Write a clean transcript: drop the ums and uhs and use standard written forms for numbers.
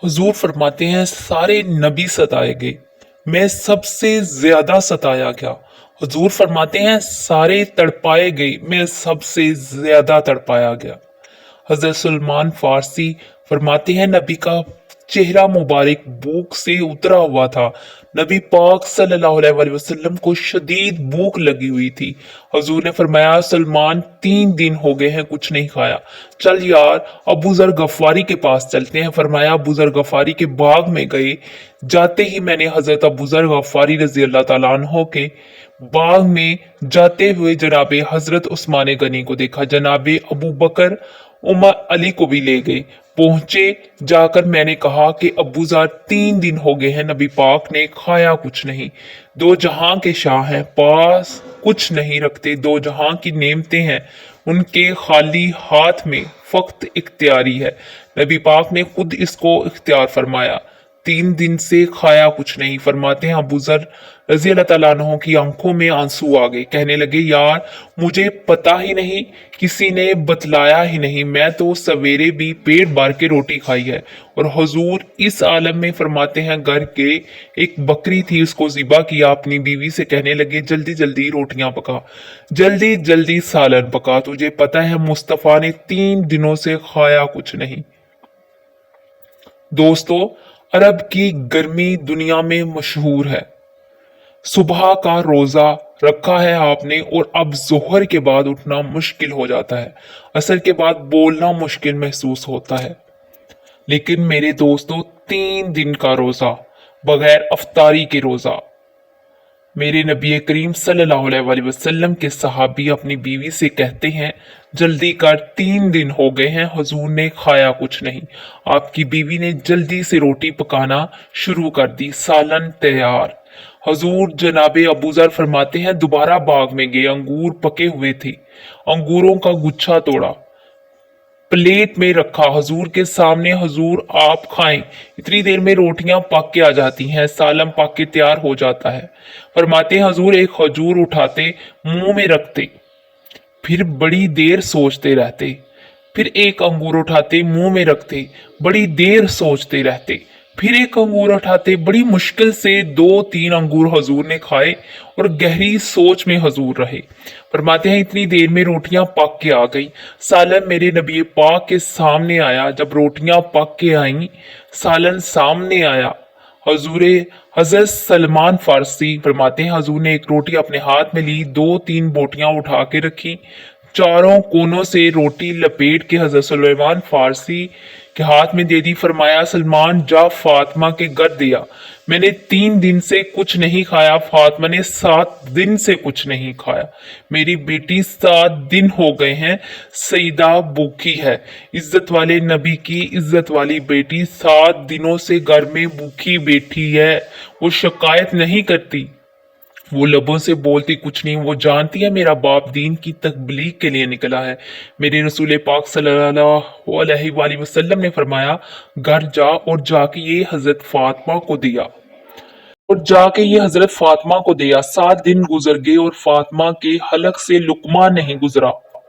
हुजूर फरमाते हैं सारे नबी सताए गए, मैं सबसे ज्यादा सताया गया। हुजूर फरमाते हैं सारे तड़पाए गए, मैं सबसे ज्यादा तड़पाया गया। हजरत सलमान फारसी फरमाते हैं नबी का चेहरा मुबारक भूख से उतरा हुआ था। नबी पाक सल्लल्लाहु अलैहि वसल्लम को शदीद भूख लगी हुई थी। हजूर ने फरमाया सलमान 3 दिन हो गए हैं कुछ नहीं खाया, चल यार अबू जर गफारी के पास चलते हैं। फरमाया अबू जर गफारी के बाग में गए। जाते ही मैंने हजरत अबू जर गफारी रजी अल्लाह तआला अन्हो के बाग में जाते हुए जनाबे हजरत उस्मान गनी को देखा। जनाबे अबू बकर उमर अली को भी ले गए। पहुंचे, जाकर मैंने कहा कि अबू ज़र 3 दिन हो गए हैं नबी पाक ने खाया कुछ नहीं। दो जहां के शाह हैं, पास कुछ नहीं रखते, दो जहां की नेमतें हैं उनके खाली हाथ में फक्त इख्तियारी है। नबी पाक ने खुद इसको इख्तियार फरमाया। 3 दिन से खाया कुछ नहीं। फरमाते हैं अबू ज़र रजी अल्लाह तआला अन्हु की आंखों में आंसू आ गए। कहने लगे यार मुझे पता ही नहीं, किसी ने बतलाया ही नहीं, मैं तो सवेरे भी पेट भर के रोटी खाई है। और हुजूर इस आलम में फरमाते हैं घर के एक बकरी थी, उसको ज़िबा किया अपनी बीवी से। कहने लगे जल्दी जल्दी रोटियां पका, जल्दी जल्दी सालन पका, तुझे पता है मुस्तफ़ा ने 3 दिनों से खाया कुछ नहीं। दोस्तों, अरब की गर्मी दुनिया में मशहूर है। सुबह का रोजा रखा है आपने और अब जोहर के बाद उठना मुश्किल हो जाता है, असर के बाद बोलना मुश्किल महसूस होता है। लेकिन मेरे दोस्तों 3 दिन का रोजा बगैर अफ्तारी के रोजा, मेरे नबी करीम सल्लल्लाहु अलैहि वसल्लम के सहाबी अपनी बीवी से कहते हैं जल्दी कर 3 दिन हो गए हैं हुजूर ने खाया कुछ नहीं। आपकी बीवी ने जल्दी से रोटी पकाना शुरू कर दी, सालन तैयार। हुजूर जनाबे अबू ज़र फरमाते हैं दोबारा बाग में गए, अंगूर पके हुए थे, अंगूरों का गुच्छा तोड़ा, प्लेट में रखा हुजूर के सामने, हुजूर आप खाएं। इतनी देर में रोटियां पक के आ जाती हैं, सालम पक के तैयार हो जाता है। फरमाते हैं हुजूर एक खजूर उठाते मुंह में रखते, फिर बड़ी देर सोचते रहते, फिर एक अंगूर उठाते मुंह में रखते, बड़ी देर सोचते रहते, फिर एक अंगूर उठाते, बड़ी मुश्किल से 2-3 अंगूर हुजूर ने खाए और गहरी सोच में हुजूर रहे। फरमाते हैं इतनी देर में रोटियां पक के आ गई, सालन मेरे नबी पाक के सामने आया। जब रोटियां पक के आई, सालन सामने आया, हुजूर हजरत सलमान फारसी फरमाते हैं हुजूर ने एक रोटी अपने हाथ में ली, 2-3 बोटियां उठा के रखी, चारों कोनों से रोटी लपेट के हजरत सलमान फारसी के हाथ में दे दी। फरमाया सलमान जा फातिमा के घर दिया, मैंने 3 दिन से कुछ नहीं खाया, फातिमा ने 7 दिन से कुछ नहीं खाया, मेरी बेटी 7 दिन हो गए हैं सईदा भूखी है। इज्जत वाले नबी की इज्जत वाली बेटी 7 दिनों से घर में भूखी बैठी है, वो शिकायत नहीं करती, वो लबों से बोलती कुछ नहीं, वो जानती है मेरा बाप दीन की तकबलीग के लिए निकला है। मेरे रसूल पाक सल्लल्लाहु अलैहि वसल्लम ने फरमाया घर जा और जाके ये हजरत फातिमा को दिया, और जाके ये हजरत फातिमा को दिया। 7 दिन गुजर गए और फातिमा के हलक से लुकमा नहीं गुजरा।